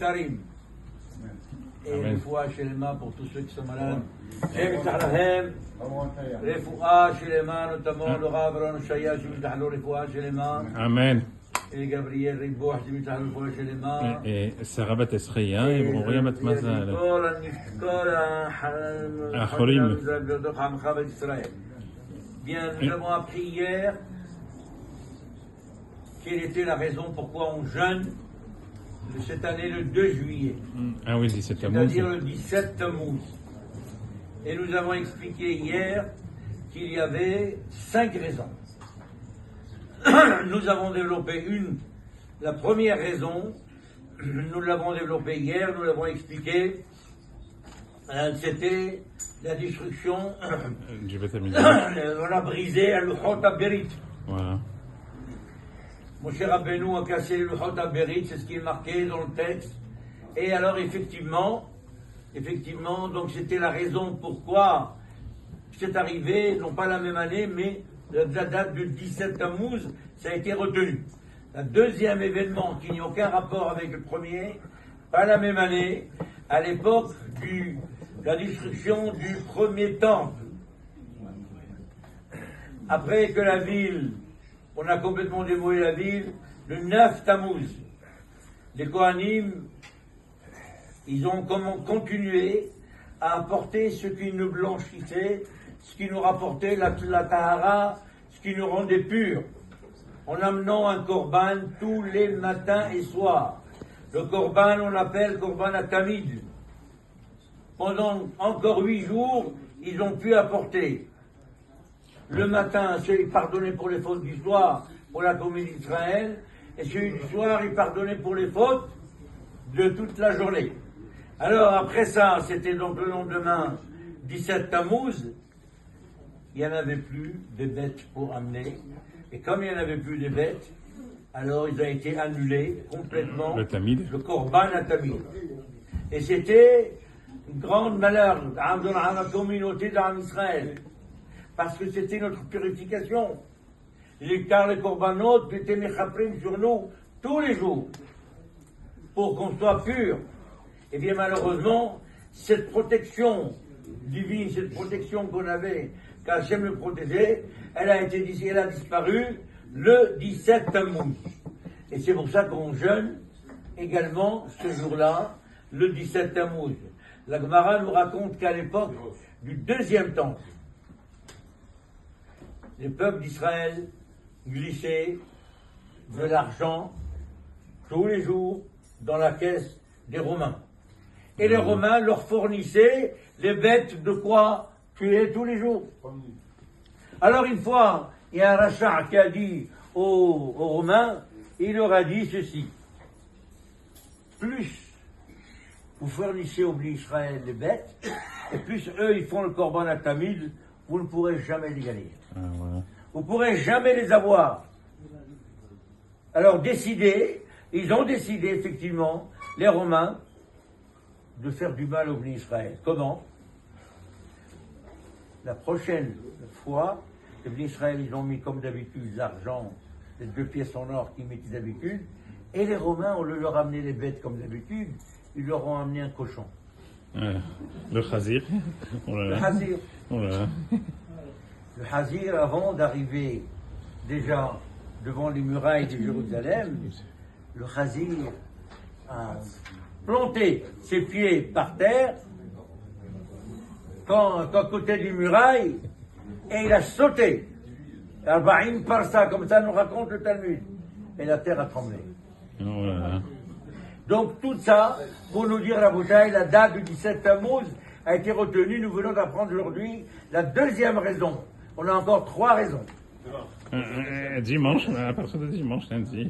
Karim. Et une fois chez les mains pour tous ceux qui sont malades. Refoua chez les mains, notamment le Rav Ron Shaya, Refoua chez les mains. Amen. Et Gabriel Ribouh, Refoua chez les mains. Et Sarah Bat Esreya, et Brouria Bat Mazal. Achorim. Bien, nous avons appris hier quelle était la raison pourquoi on jeûne cette année le 2 juillet. Ah oui, 17 Tammuz. C'est-à-dire le 17 Tammuz. Et nous avons expliqué hier qu'il y avait 5 raisons. Nous avons développé la première raison, nous l'avons développée hier, nous l'avons expliqué, c'était la destruction, on a brisé le Luchot HaBerit. Voilà. Moshe Rabbeinu a cassé le Luchot HaBerit, c'est ce qui est marqué dans le texte. Et alors effectivement, donc c'était la raison pourquoi c'est arrivé, non pas la même année, mais la date du 17 Tammuz, ça a été retenu. Le deuxième événement qui n'a aucun rapport avec le premier, pas la même année, à l'époque de la destruction du premier temple. Après que la ville, on a complètement démoli la ville, le 9 Tammuz, les Kohanim, ils ont continué à apporter ce qui nous blanchissait, ce qui nous rapportait la tahara, ce qui nous rendait purs, en amenant un korban tous les matins et soirs. Le korban, on l'appelle korban atamid. Pendant encore 8 jours, ils ont pu apporter. Le matin, celui pardonné pour les fautes du soir, pour la communauté d'Israël, et celui du soir, il pardonnait pour les fautes de toute la journée. Alors, après ça, c'était donc le lendemain, 17 Tammuz, il n'y en avait plus de bêtes pour amener. Et comme il n'y en avait plus de bêtes, alors ils ont été annulés complètement, le korban à Tamid. Et c'était une grande malheur dans la communauté d'Israël, parce que c'était notre purification. Car les korbanot étaient mechaprim sur nous tous les jours, pour qu'on soit pur. Et bien malheureusement, cette protection divine, cette protection qu'on avait, qu'Hachem le protégeait, elle a disparu le 17 Tammuz. Et c'est pour ça qu'on jeûne également ce jour-là, le 17 Tammuz. La Gemara nous raconte qu'à l'époque du deuxième temple, les peuples d'Israël glissaient de l'argent tous les jours dans la caisse des Romains. Et les Romains leur fournissaient les bêtes de quoi tuer tous les jours. Alors une fois, il y a un rachat qui a dit aux Romains, il leur a dit ceci: plus vous fournissez au Bnei Israël les bêtes, et plus eux ils font le korban à Tamid, vous ne pourrez jamais les gagner. Voilà. Vous ne pourrez jamais les avoir. Alors ils ont décidé effectivement, les Romains, de faire du mal au Bnei Israël. Comment? La prochaine fois, les Bnei Israël, ils ont mis comme d'habitude l'argent, les 2 pièces en or qu'ils mettaient d'habitude, et les Romains, au lieu de leur amener les bêtes comme d'habitude, ils leur ont amené un cochon. Le chazir. Oh là là. Le chazir. Oh là là. Le chazir, avant d'arriver déjà devant les murailles de Jérusalem, le chazir a planté ses pieds par terre, quand à côté des murailles, et il a sauté. Arba'im parsa, comme ça nous raconte le Talmud. Et la terre a tremblé. Oh là là. Donc tout ça, pour nous dire, Rabotai, la date du 17 Tammuz a été retenue. Nous venons d'apprendre aujourd'hui la deuxième raison. On a encore 3 raisons. Dimanche, à partir de dimanche, lundi.